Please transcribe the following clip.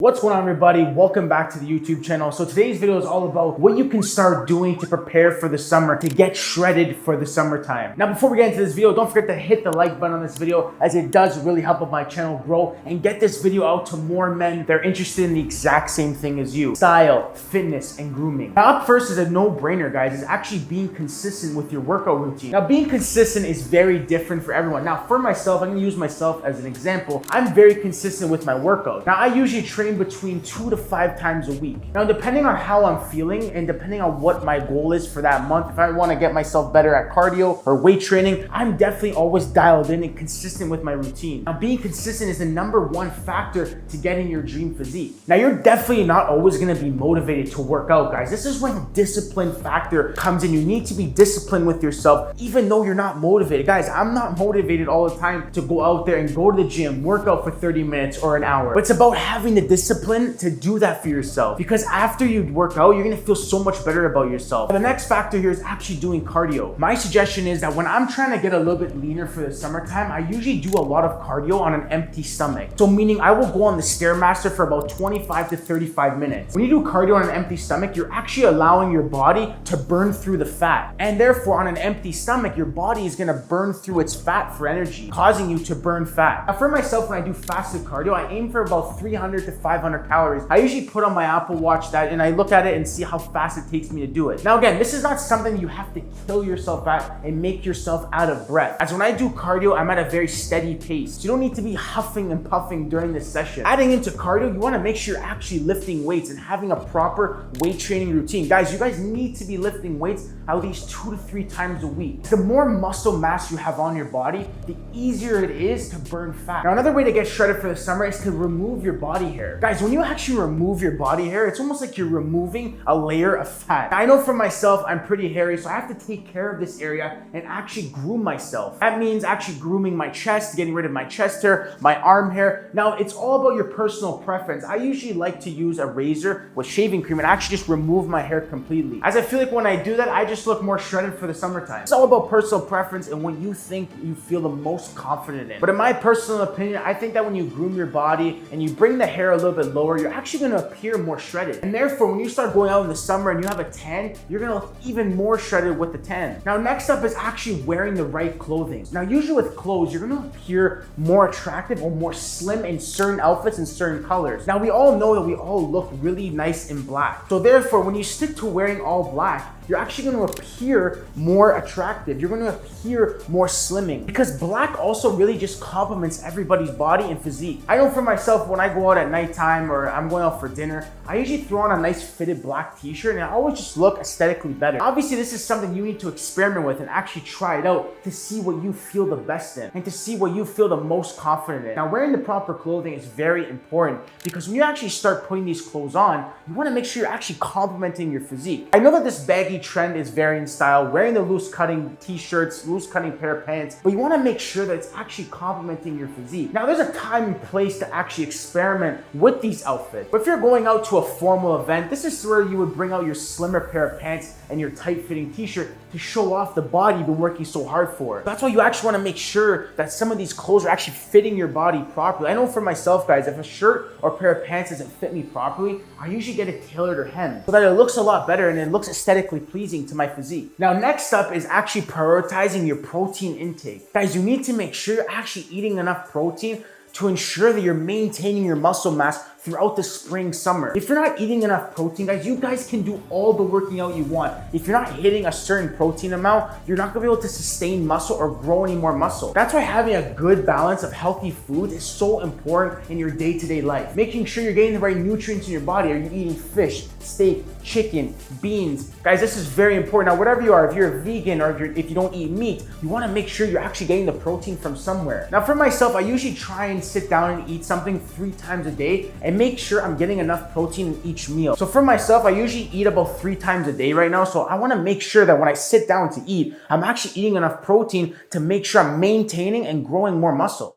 What's going on, everybody? Welcome back to the YouTube channel. So today's video is all about what you can start doing to prepare for the summer, to get shredded for the summertime. Now, before we get into this video, don't forget to hit the like button on this video, as it does really help my channel grow and get this video out to more men that are interested in the exact same thing as you: style, fitness, and grooming. Now, up first is a no-brainer, guys, is actually being consistent with your workout routine. Now, being consistent is very different for everyone. Now, for myself, I'm gonna use myself as an example. I'm very consistent with my workout. Now, I usually train between 2 to 5 times a week. Now, depending on how I'm feeling and depending on what my goal is for that month, if I want to get myself better at cardio or weight training, I'm definitely always dialed in and consistent with my routine. Now, being consistent is the #1 factor to getting your dream physique. Now, you're definitely not always going to be motivated to work out, guys. This is when the discipline factor comes in. You need to be disciplined with yourself, even though you're not motivated. Guys, I'm not motivated all the time to go out there and go to the gym, work out for 30 minutes or an hour. But it's about having the discipline to do that for yourself, because after you work out, you're gonna feel so much better about yourself. The next factor here is actually doing cardio. My suggestion is that when I'm trying to get a little bit leaner for the summertime, I usually do a lot of cardio on an empty stomach. So meaning I will go on the Stairmaster for about 25 to 35 minutes. When you do cardio on an empty stomach, you're actually allowing your body to burn through the fat. And therefore, on an empty stomach, your body is gonna burn through its fat for energy, causing you to burn fat. Now, for myself, when I do fasted cardio, I aim for about 300 to 500 calories. I usually put on my Apple Watch that and I look at it and see how fast it takes me to do it. Now, again, this is not something you have to kill yourself at and make yourself out of breath. As when I do cardio, I'm at a very steady pace. So you don't need to be huffing and puffing during this session. Adding into cardio, you want to make sure you're actually lifting weights and having a proper weight training routine. Guys, you guys need to be lifting weights at least 2 to 3 times a week. The more muscle mass you have on your body, the easier it is to burn fat. Now, another way to get shredded for the summer is to remove your body hair. Guys, when you actually remove your body hair, it's almost like you're removing a layer of fat. I know for myself, I'm pretty hairy, so I have to take care of this area and actually groom myself. That means actually grooming my chest, getting rid of my chest hair, my arm hair. Now, it's all about your personal preference. I usually like to use a razor with shaving cream and actually just remove my hair completely, as I feel like when I do that, I just look more shredded for the summertime. It's all about personal preference and what you think you feel the most confident in. But in my personal opinion, I think that when you groom your body and you bring the hair a little bit lower, you're actually gonna appear more shredded. And therefore, when you start going out in the summer and you have a tan, you're gonna look even more shredded with the tan. Now, next up is actually wearing the right clothing. Now, usually with clothes, you're gonna appear more attractive or more slim in certain outfits and certain colors. Now, we all know that we all look really nice in black. So therefore, when you stick to wearing all black, you're actually going to appear more attractive. You're going to appear more slimming, because black also really just complements everybody's body and physique. I know for myself, when I go out at nighttime or I'm going out for dinner, I usually throw on a nice fitted black t-shirt and I always just look aesthetically better. Obviously, this is something you need to experiment with and actually try it out to see what you feel the best in and to see what you feel the most confident in. Now, wearing the proper clothing is very important, because when you actually start putting these clothes on, you want to make sure you're actually complementing your physique. I know that this baggy trend is very in style, wearing the loose cutting t-shirts, loose cutting pair of pants, but you want to make sure that it's actually complementing your physique. Now, there's a time and place to actually experiment with these outfits. But if you're going out to a formal event, this is where you would bring out your slimmer pair of pants and your tight fitting t-shirt to show off the body you've been working so hard for. That's why you actually want to make sure that some of these clothes are actually fitting your body properly. I know for myself, guys, if a shirt or pair of pants doesn't fit me properly, I usually get it tailored or hemmed so that it looks a lot better and it looks aesthetically pleasing to my physique. Now, next up is actually prioritizing your protein intake. Guys, you need to make sure you're actually eating enough protein to ensure that you're maintaining your muscle mass throughout the spring, summer. If you're not eating enough protein, guys, you guys can do all the working out you want. If you're not hitting a certain protein amount, you're not gonna be able to sustain muscle or grow any more muscle. That's why having a good balance of healthy food is so important in your day-to-day life. Making sure you're getting the right nutrients in your body. Are you eating fish, steak, chicken, beans? Guys, this is very important. Now, whatever you are, if you're a vegan or if you don't eat meat, you wanna make sure you're actually getting the protein from somewhere. Now, for myself, I usually try and sit down and eat something 3 times a day and make sure I'm getting enough protein in each meal. So for myself, I usually eat about 3 times a day right now. So I want to make sure that when I sit down to eat, I'm actually eating enough protein to make sure I'm maintaining and growing more muscle.